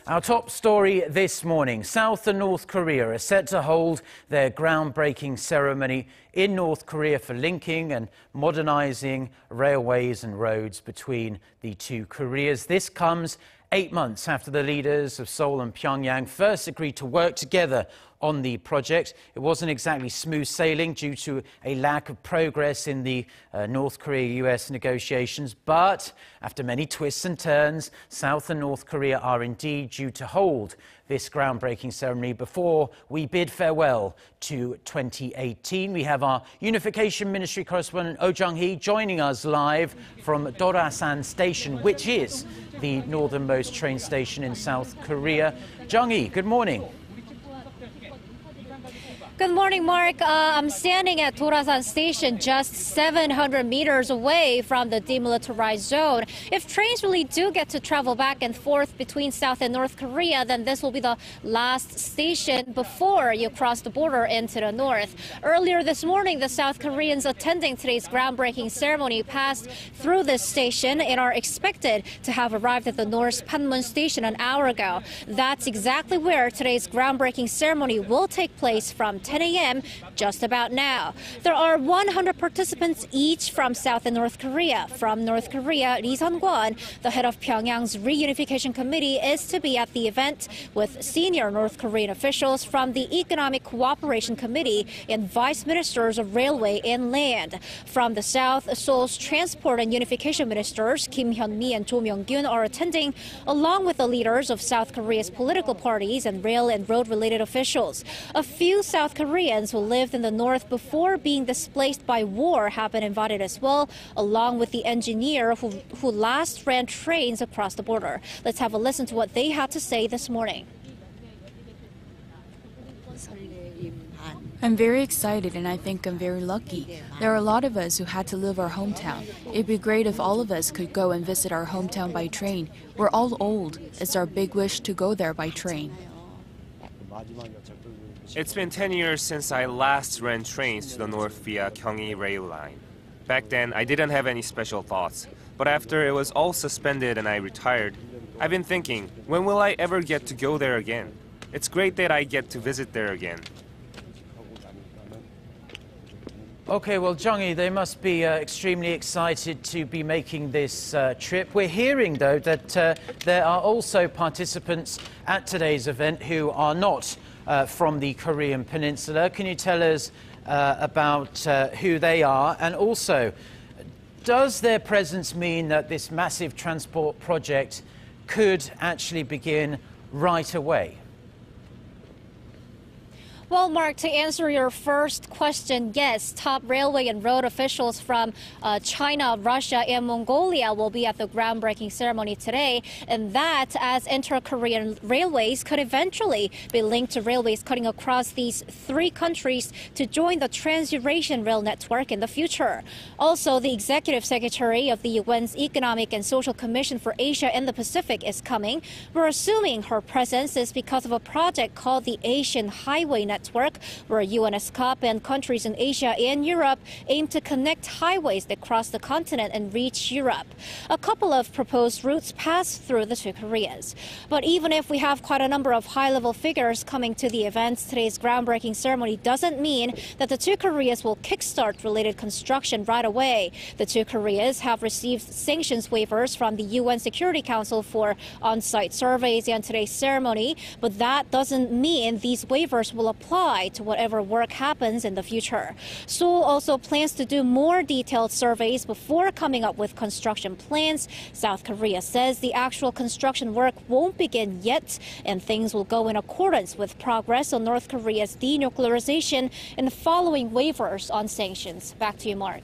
Our top story this morning. South and North Korea are set to hold their groundbreaking ceremony in North Korea for linking and modernizing railways and roads between the two Koreas. This comes 8 months after the leaders of Seoul and Pyeongyang first agreed to work together on the project. It wasn't exactly smooth sailing due to a lack of progress in the North Korea-U.S. negotiations. But after many twists and turns, South and North Korea are indeed due to hold this groundbreaking ceremony before we bid farewell to 2018. We have our Unification Ministry correspondent Oh Jung-hee joining us live from Dorasan station, which is the northernmost train station in South Korea. Jung-hee, good morning. Good morning, Mark. I'm standing at Dorasan station just 700 meters away from the Demilitarized Zone. If trains really do get to travel back and forth between South and North Korea, then this will be the last station before you cross the border into the north. Earlier this morning, the South Koreans attending today's groundbreaking ceremony passed through this station and are expected to have arrived at the North's Panmun역so station an hour ago. That's exactly where today's groundbreaking ceremony will take place from 10 a.m. just about now. There are 100 participants each from South and North Korea. From North Korea, Lee Sun-kwon, the head of Pyongyang's reunification committee, is to be at the event with senior North Korean officials from the Economic Cooperation Committee and vice ministers of railway and land. From the South, Seoul's transport and unification ministers Kim Hyun-mi and Jo Myung-kyun are attending, along with the leaders of South Korea's political parties and rail and road-related officials. A few South Koreans who lived in the north before being displaced by war have been invited as well, along with the engineer who last ran trains across the border. Let's have a listen to what they had to say this morning. I'm very excited and I think I'm very lucky. There are a lot of us who had to leave our hometown. It'd be great if all of us could go and visit our hometown by train. We're all old. It's our big wish to go there by train. It's been 10 years since I last ran trains to the north via Gyeonggi rail line. Back then, I didn't have any special thoughts. But after it was all suspended and I retired, I've been thinking, when will I ever get to go there again? It's great that I get to visit there again. Okay, well, Jung-hee, they must be extremely excited to be making this trip. We're hearing, though, that there are also participants at today's event who are not from the Korean Peninsula. Can you tell us about who they are? And also, does their presence mean that this massive transport project could actually begin right away? Well, Mark, to answer your first question, yes, top railway and road officials from China, Russia, and Mongolia will be at the groundbreaking ceremony today, and that as inter-Korean railways could eventually be linked to railways cutting across these three countries to join the Trans-Eurasian Rail Network in the future. Also, the Executive Secretary of the UN's Economic and Social Commission for Asia and the Pacific is coming. We're assuming her presence is because of a project called the Asian Highway Network, where UNESCOP and countries in Asia and Europe aim to connect highways that cross the continent and reach Europe. A couple of proposed routes pass through the two Koreas. But even if we have quite a number of high-level figures coming to the event, today's groundbreaking ceremony doesn't mean that the two Koreas will kickstart related construction right away. The two Koreas have received sanctions waivers from the UN Security Council for on-site surveys and today's ceremony, but that doesn't mean these waivers will apply to whatever work happens in the future. Seoul also plans to do more detailed surveys before coming up with construction plans. South Korea says the actual construction work won't begin yet, and things will go in accordance with progress on North Korea's denuclearization and following waivers on sanctions. Back to you, Mark.